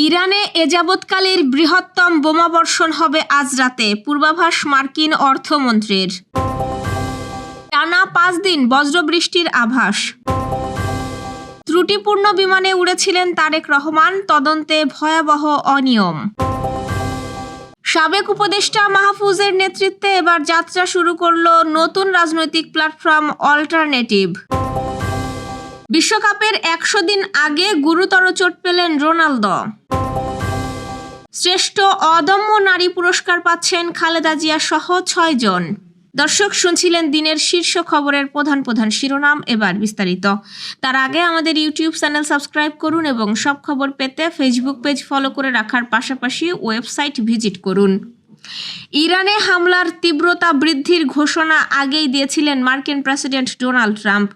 ইরানে এযাবৎকালের বৃহত্তম বোমাবর্ষণ হবে আজ রাতে, পূর্বাভাস মার্কিন অর্থমন্ত্রীর। টানা 5 দিন বজ্রবৃষ্টির আভাস। ত্রুটিপূর্ণ বিমানে উড়েছিলেন তারেক রহমান, তদন্তে ভয়াবহ অনিয়ম। সাবেক উপদেষ্টা মাহফুজের নেতৃত্বে এবার যাত্রা শুরু করল নতুন রাজনৈতিক প্ল্যাটফর্ম অল্টারনেটিভ। বিশ্বকাপের 100 দিন আগে গুরুতর চোট পেলেন রোনালদো। শ্রেষ্ঠ অদম্য নারী পুরস্কার পাচ্ছেন খালেদা জিয়া সহ 6 জন। দর্শক, শুনছিলেন দিনের শীর্ষ খবরের প্রধান শিরোনাম। এবার বিস্তারিত। তার আগে আমাদের ইউটিউব চ্যানেল সাবস্ক্রাইব করুন এবং সব খবর পেতে ফেসবুক পেজ ফলো করে রাখার পাশাপাশি ওয়েবসাইট ভিজিট করুন। ইরানে হামলার তীব্রতা বৃদ্ধির ঘোষণা আগেই দিয়েছিলেন মার্কিন প্রেসিডেন্ট ডোনাল্ড ট্রাম্প।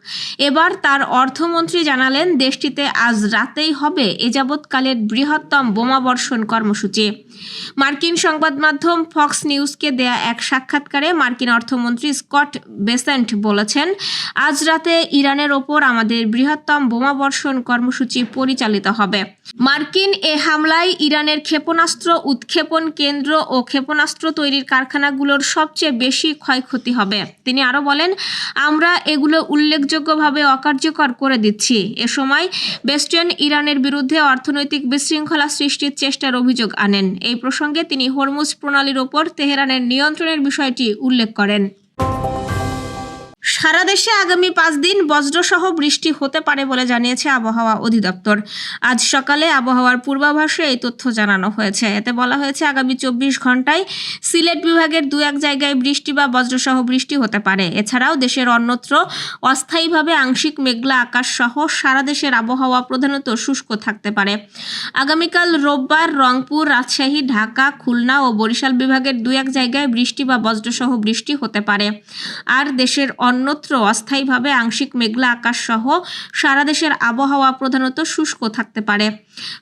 এবার তার অর্থমন্ত্রী জানালেন দেশটিতে আজ রাতেই হবে এযাবৎকালের বৃহত্তম বোমাবর্ষণ কর্মসূচি। মার্কিন সংবাদ মাধ্যম ফক্স নিউজকে দেয়া এক সাক্ষাৎকারে মার্কিন অর্থমন্ত্রী স্কট বেসেন্ট বলেছেন, আজ রাতে ইরানের ওপর আমাদের বৃহত্তম বোমাবর্ষণ কর্মসূচি পরিচালিত হবে। মার্কিন এ হামলায় ইরানের ক্ষেপণাস্ত্র উৎক্ষেপণ কেন্দ্র ও ক্ষেপণাস্ত্র তৈরির কারখানাগুলোর সবচেয়ে বেশি ক্ষয়ক্ষতি হবে। তিনি আরও বলেন, আমরা এগুলো উল্লেখযোগ্যভাবে অকার্যকর করে দিচ্ছি। এ সময় বেস্টেন ইরানের বিরুদ্ধে অর্থনৈতিক বিশৃঙ্খলা সৃষ্টির চেষ্টার অভিযোগ আনেন। এই প্রসঙ্গে তিনি হরমুজ প্রণালীর ওপর তেহরানের নিয়ন্ত্রণের বিষয়টি উল্লেখ করেন। সারা দেশে আগামী 5 দিন বজ্রসহ বৃষ্টি হতে পারে বলে জানিয়েছে আবহাওয়া অধিদপ্তর। আজ সকালে আবহাওয়ার পূর্বাভাসে এই তথ্য জানানো হয়েছে। এতে বলা হয়েছে, আগামী 24 ঘন্টায় সিলেট বিভাগের 2-1 জায়গায় বৃষ্টি বা বজ্রসহ বৃষ্টি হতে পারে। এছাড়াও দেশের অন্যত্র অস্থায়ীভাবে আংশিক মেঘলা আকাশ সহ সারা দেশের আবহাওয়া প্রধানত শুষ্ক থাকতে পারে। আগামীকাল রোববার রংপুর, রাজশাহী, ঢাকা, খুলনা ও বরিশাল বিভাগের 2-1 জায়গায় বৃষ্টি বা বজ্রসহ বৃষ্টি হতে পারে। আর দেশের অন্যত্র অস্থায়ীভাবে আংশিক মেঘলা আকাশ সহ সারা দেশের আবহাওয়া প্রধানত শুষ্ক থাকতে পারে।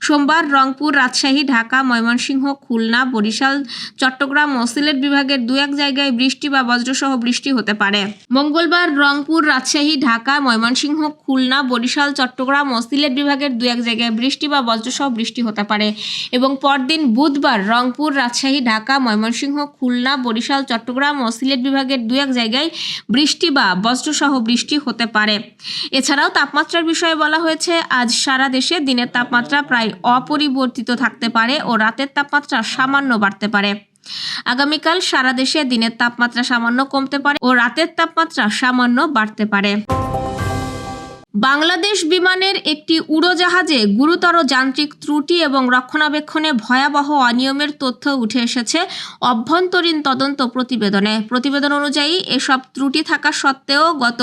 সোমবার রংপুর, রাজশাহী, ঢাকা, ময়মনসিংহ, খুলনা, বরিশাল, চট্টগ্রাম ও সিলেট বিভাগের 2-1 জায়গায় বৃষ্টি বা বজ্রসহ বৃষ্টি হতে পারে। মঙ্গলবার রংপুর, রাজশাহী, ঢাকা, ময়মনসিংহ, খুলনা, বরিশাল, চট্টগ্রাম ও সিলেট বিভাগের 2-1 জায়গায় বৃষ্টি বা বজ্রসহ বৃষ্টি হতে পারে এবং পরদিন বুধবার রংপুর, রাজশাহী, ঢাকা, ময়মনসিংহ, খুলনা, বরিশাল, চট্টগ্রাম ও সিলেট বিভাগের 2-1 জায়গায় বৃষ্টি বা বজ্রসহ বৃষ্টি হতে পারে। এছাড়াও তাপমাত্রার বিষয়ে বলা হয়েছে, আজ সারা দেশে দিনের তাপমাত্রা প্রায় অপরিবর্তিত থাকতে পারে ও রাতের তাপমাত্রা সামান্য বাড়তে পারে। আগামীকাল সারা দেশে দিনের তাপমাত্রা সামান্য কমতে পারে ও রাতের তাপমাত্রা সামান্য বাড়তে পারে। বাংলাদেশ বিমানের একটি উড়োজাহাজে গুরুতর যান্ত্রিক ত্রুটি এবং রক্ষণাবেক্ষণে ভয়াবহ অনিয়মের তথ্য উঠে এসেছে অভ্যন্তরীণ তদন্ত প্রতিবেদনে। প্রতিবেদন অনুযায়ী এসব ত্রুটি থাকা সত্ত্বেও গত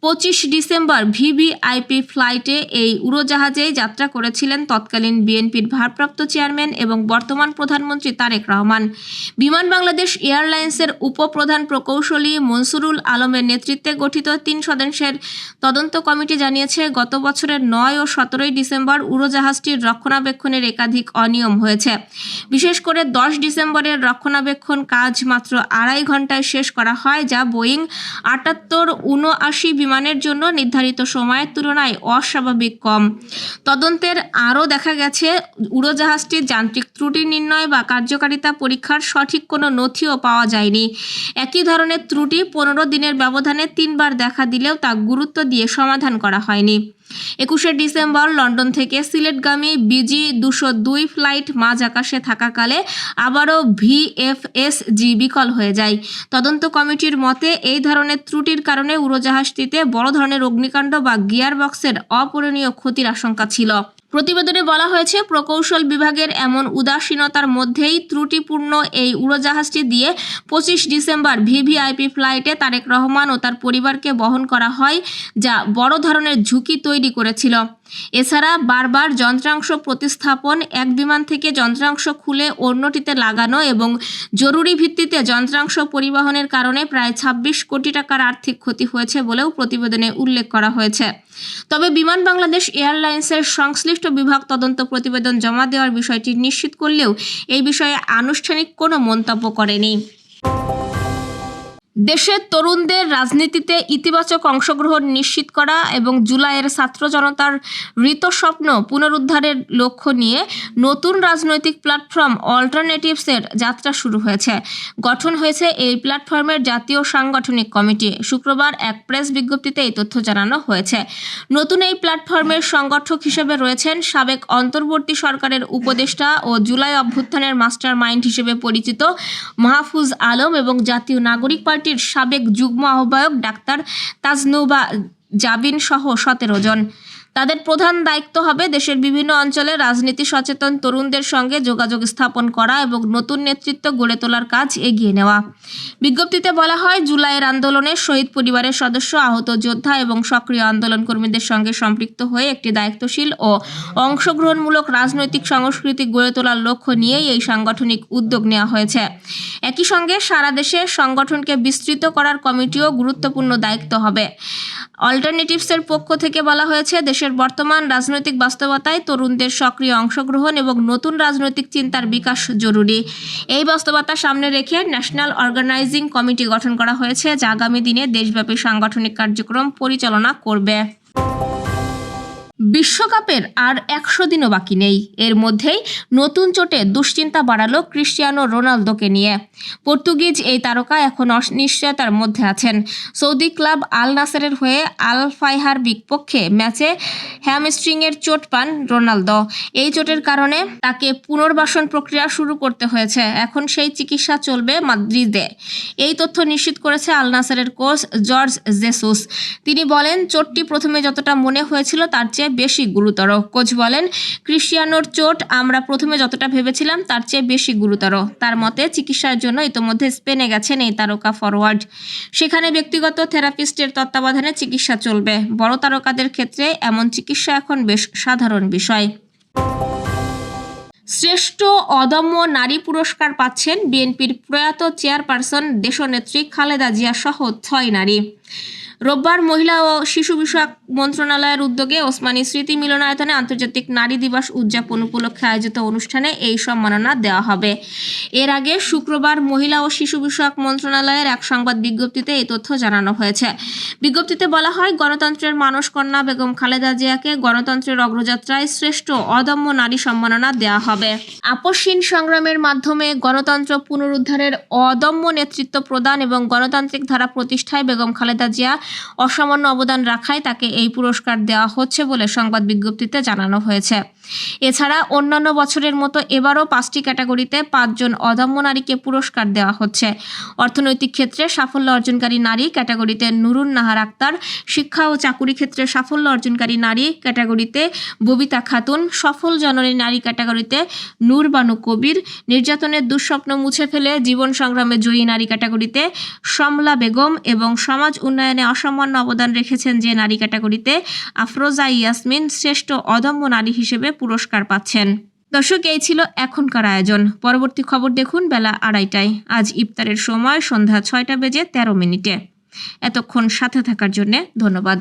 25 ডিসেম্বর ভিভিআইপি ফ্লাইটে এই উড়োজাহাজেই যাত্রা করেছিলেন তৎকালীন বিএনপির ভারপ্রাপ্ত চেয়ারম্যান এবং বর্তমান প্রধানমন্ত্রী তারেক রহমান। বিমান বাংলাদেশ এয়ারলাইন্সের উপপ্রধান প্রকৌশলী মনসুরুল আলমের নেতৃত্বে গঠিত 3 সদস্যের তদন্ত কমিটি জানিয়েছে, গত বছরের 9 ও 17 ডিসেম্বর উড়োজাহাজটির রক্ষণাবেক্ষণের একাধিক অনিয়ম হয়েছে। বিশেষ করে 10 ডিসেম্বরের রক্ষণাবেক্ষণ কাজ মাত্র 2.5 ঘন্টায় শেষ করা হয়, যা বোয়িং 78-79 বিমানের জন্য নির্ধারিত সময়ের তুলনায় অস্বাভাবিক কম। তদন্তের আরও দেখা গেছে, উড়োজাহাজটির যান্ত্রিক ত্রুটি নির্ণয় বা কার্যকারিতা পরীক্ষার সঠিক কোনো নথিও পাওয়া যায়নি। একই ধরনের ত্রুটি 15 দিনের ব্যবধানে 3 বার দেখা দিলেও তা গুরুত্ব দিয়ে সমাধান করা হয়নি। 21 ডিসেম্বর লন্ডন থেকে সিলেটগামী বিজি 202 ফ্লাইট মাঝ আকাশে থাকাকালে আবারও ভিএফএসজি বিকল হয়ে যায়। তদন্ত কমিটির মতে, এই ধরনের ত্রুটির কারণে উড়োজাহাজটিতে বড় ধরনের অগ্নিকাণ্ড বা গিয়ার বক্সের অপূরণীয় ক্ষতির আশঙ্কা ছিল। প্রতিবেদনে বলা হয়েছে, প্রকৌশল বিভাগের এমন উদাসীনতার মধ্যেই ত্রুটিপূর্ণ এই উড়োজাহাজটি দিয়ে 25 ডিসেম্বর ভিভিআইপি ফ্লাইটে তারেক রহমান ও তার পরিবারকে বহন করা হয়, যা বড় ধরনের ঝুঁকি তৈরি করেছিল। এছাড়া বারবার যন্ত্রাংশ প্রতিস্থাপন, এক বিমান থেকে যন্ত্রাংশ খুলে অন্যটিতে লাগানো এবং জরুরি ভিত্তিতে যন্ত্রাংশ পরিবহনের কারণে প্রায় 26 কোটি টাকার আর্থিক ক্ষতি হয়েছে বলেও প্রতিবেদনে উল্লেখ করা হয়েছে। তবে বিমান বাংলাদেশ এয়ারলাইন্সের সংশ্লিষ্ট বিভাগ তদন্ত প্রতিবেদন জমা দেওয়ার বিষয়টি নিশ্চিত করলেও এই বিষয়ে আনুষ্ঠানিক কোনো মন্তব্য করেনি। দেশের তরুণদের রাজনীতিতে ইতিবাচক অংশগ্রহণ নিশ্চিত করা এবং জুলাইয়ের ছাত্র জনতার হৃতস্বপ্ন পুনরুদ্ধারের লক্ষ্য নিয়ে নতুন রাজনৈতিক প্ল্যাটফর্ম অল্টারনেটিভসের যাত্রা শুরু হয়েছে। গঠন হয়েছে এই প্ল্যাটফর্মের জাতীয় সাংগঠনিক কমিটি। শুক্রবার এক প্রেস বিজ্ঞপ্তিতে এই তথ্য জানানো হয়েছে। নতুন এই প্ল্যাটফর্মের সংগঠক হিসেবে রয়েছেন সাবেক অন্তর্বর্তী সরকারের উপদেষ্টা ও জুলাই অভ্যুত্থানের মাস্টার মাইন্ড হিসেবে পরিচিত মাহফুজ আলম এবং জাতীয় নাগরিক পার্টির সাবেক যুগ্ম আহ্বায়ক ডাক্তার তাজনুবা জাবিন সহ 17 জন। তাদের প্রধান দায়িত্ব হবে দেশের বিভিন্ন অঞ্চলে রাজনীতি সচেতন তরুণদের সঙ্গে যোগাযোগ স্থাপন করা এবং নতুন নেতৃত্ব গড়ে তোলার কাজ এগিয়ে নেওয়া। বিজ্ঞপ্তিতে বলা হয়, জুলাইয়ের আন্দোলনে শহীদ পরিবারের সদস্য, আহত যোদ্ধা এবং সক্রিয় আন্দোলনকর্মীদের সঙ্গে সম্পৃক্ত হয়ে একটি দায়িত্বশীল ও অংশগ্রহণমূলক রাজনৈতিক সংস্কৃতি গড়ে তোলার লক্ষ্য নিয়েই এই সাংগঠনিক উদ্যোগ নেওয়া হয়েছে। একই সঙ্গে সারা দেশে সংগঠনকে বিস্তৃত করার কমিটিও গুরুত্বপূর্ণ দায়িত্ব হবে। অল্টারনেটিভসের পক্ষ থেকে বলা হয়েছে, দেশের বর্তমান রাজনৈতিক বাস্তবতায় তরুণদের সক্রিয় অংশগ্রহণ এবং নতুন রাজনৈতিক চিন্তার বিকাশ জরুরি। এই বাস্তবতা সামনে রেখে ন্যাশনাল অর্গানাইজিং কমিটি গঠন করা হয়েছে, যা আগামী দিনে দেশব্যাপী সাংগঠনিক কার্যক্রম পরিচালনা করবে। বিশ্বকাপের আর 100 দিনও বাকি নেই। এর মধ্যেই নতুন চোটে দুশ্চিন্তা বাড়ালো ক্রিস্টিয়ানো রোনালদোকে নিয়ে। পর্তুগিজ এই তারকা এখন অনিশ্চয়তার মধ্যে আছেন। সৌদি ক্লাব আল নাসেরের হয়ে আল ফাইহার বিপক্ষে ম্যাচে হ্যামস্ট্রিংয়ের চোট পান রোনালদো। এই চোটের কারণে তাকে পুনর্বাসন প্রক্রিয়া শুরু করতে হয়েছে। এখন সেই চিকিৎসা চলবে মাদ্রিদে। এই তথ্য নিশ্চিত করেছে আল নাসেরের কোচ জর্জ জেসুস। তিনি বলেন, চোটটি প্রথমে যতটা মনে হয়েছিল তার চেয়ে বেশি গুরুতর। কোচ বলেন, ক্রিস্টিয়ানোর চোট আমরা প্রথমে যতটা ভেবেছিলাম তার চেয়ে বেশি গুরুতর। তার মতে চিকিৎসার জন্য ইতোমধ্যে স্পেনে গেছেন এই তারকা ফরওয়ার্ড। সেখানে ব্যক্তিগত থেরাপিস্টের তত্ত্বাবধানে চিকিৎসা চলবে। বড় তারকাদের ক্ষেত্রে এমন চিকিৎসা এখন বেশ সাধারণ বিষয়। শ্রেষ্ঠ অদম্য নারী পুরস্কার পাচ্ছেন বিএনপির প্রয়াত চেয়ারপারসন দেশনেত্রী খালেদা জিয়া সহ 6 নারী। রোববার মহিলা ও শিশু বিষয়ক মন্ত্রণালয়ের উদ্যোগে ওসমানী স্মৃতি মিলনায়তনে আন্তর্জাতিক নারী দিবস উদযাপন উপলক্ষে আয়োজিত অনুষ্ঠানে এই সম্মাননা দেওয়া হবে। এর আগে শুক্রবার মহিলা ও শিশু বিষয়ক মন্ত্রণালয়ের এক সংবাদ বিজ্ঞপ্তিতে এই তথ্য জানানো হয়েছে। বিজ্ঞপ্তিতে বলা হয়, গণতন্ত্রের মানসকন্যা বেগম খালেদা জিয়াকে গণতন্ত্রের অগ্রযাত্রায় শ্রেষ্ঠ অদম্য নারী সম্মাননা দেওয়া হবে। আপসহীন সংগ্রামের মাধ্যমে গণতন্ত্র পুনরুদ্ধারের অদম্য নেতৃত্ব প্রদান এবং গণতান্ত্রিক ধারা প্রতিষ্ঠায় বেগম খালেদা জিয়া অসামান্য অবদান রাখায় তাকে এই পুরস্কার দেওয়া হচ্ছে বলে সংবাদ বিজ্ঞপ্তিতে জানানো হয়েছে। এছাড়া অন্যান্য বছরের মতো এবারও 5টি ক্যাটাগরিতে 5 জন অদম্য নারীকে পুরস্কার দেওয়া হচ্ছে। অর্থনৈতিক ক্ষেত্রে সাফল্য অর্জনকারী নারী ক্যাটাগরিতে নুরুন নাহার আক্তার, শিক্ষা ও চাকুরি ক্ষেত্রে সাফল্য অর্জনকারী নারী ক্যাটাগরিতে ববিতা খাতুন, সফল জননী নারী ক্যাটাগরিতে নূর বানু কবির, নির্যাতনের দুঃস্বপ্ন মুছে ফেলে জীবন সংগ্রামে জয়ী নারী ক্যাটাগরিতে সমলা বেগম এবং সমাজ উন্নয়নে অসামান্য অবদান রেখেছেন যে নারী ক্যাটাগরিতে আফরোজা ইয়াসমিন শ্রেষ্ঠ অদম্য নারী হিসেবে পুরস্কার পাচ্ছেন। দর্শক, এই ছিল এখনকার আয়োজন। পরবর্তী খবর দেখুন বেলা 2:30টায়। আজ ইফতারের সময় সন্ধ্যা 6টা বেজে 13 মিনিটে। এতক্ষণ সাথে থাকার জন্য ধন্যবাদ।